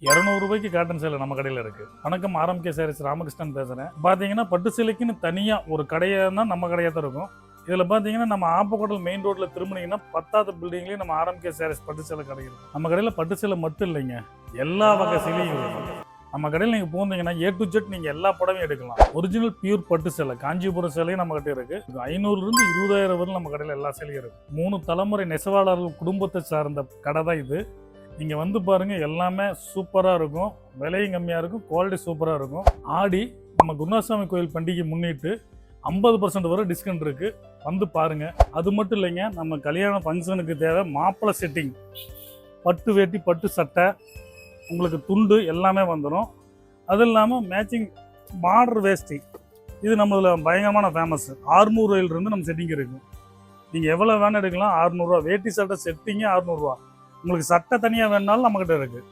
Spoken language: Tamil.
ரூ. 200 காட்டன் சேலை நம்ம கடையில் இருக்கு. வணக்கம், ஆர்எம்கே சாரீஸ் ராமகிருஷ்ணன் பேசுறேன். பாத்தீங்கன்னா பட்டு சேலைக்குன்னு தனியா ஒரு கடையா தான் நம்ம கடையா தான் இருக்கும். இதுல பாத்தீங்கன்னா நம்ம ஆப்பக்கோட்டல் மெயின் ரோட்ல திரும்பினீங்கன்னா 10வது பில்டிங்லயே நம்ம ஆர்எம்கே சாரீஸ் பட்டு சேலை கடை இருக்கு. நம்ம கடையில பட்டு சேலை மட்டும் இல்லைங்க, எல்லா வகை சேலையும் இருக்கும். நம்ம கடையில் நீங்க போனீங்கன்னா A to Z நீங்க எல்லா படமும் எடுக்கலாம். ஒரிஜினல் பியூர் பட்டு சேலை காஞ்சிபுரம் சேலையும் நம்ம கிட்ட இருக்கு. 500 இருந்து 20,000 வரை நம்ம கடையில் எல்லா சேலையும் இருக்கு. 3 தலைமுறை நெசவாளர்கள் குடும்பத்தை சார்ந்த கடை தான் இது. நீங்கள் வந்து பாருங்கள், எல்லாமே சூப்பராக இருக்கும், விலையும் கம்மியாக இருக்கும், குவாலிட்டி சூப்பராக இருக்கும். ஆடி நம்ம குருநாசாமி கோயில் பண்டிகை முன்னிட்டு 50% வரை டிஸ்கவுண்ட் இருக்குது, வந்து பாருங்கள். அது மட்டும் இல்லைங்க, நம்ம கல்யாண ஃபங்க்ஷனுக்கு தேவை மாப்பிள்ளை செட்டிங், பட்டு வேட்டி பட்டு சட்டை, உங்களுக்கு துண்டு எல்லாமே வந்துடும். அது இல்லாமல் மேட்சிங் பார்டர் வேஷ்டி, இது நம்மளில் பயங்கரமான ஃபேமஸ். 600 ரூபாயிலிருந்து நம்ம செட்டிங் இருக்குது. நீங்கள் எவ்வளோ வேணும் எடுக்கலாம். 600 ரூபா வேட்டி சட்டை செட்டிங்கே 600 ரூபா. உங்களுக்கு சட்டை தனியாக வேணுனாலும் நம்மக்கிட்ட இருக்குது.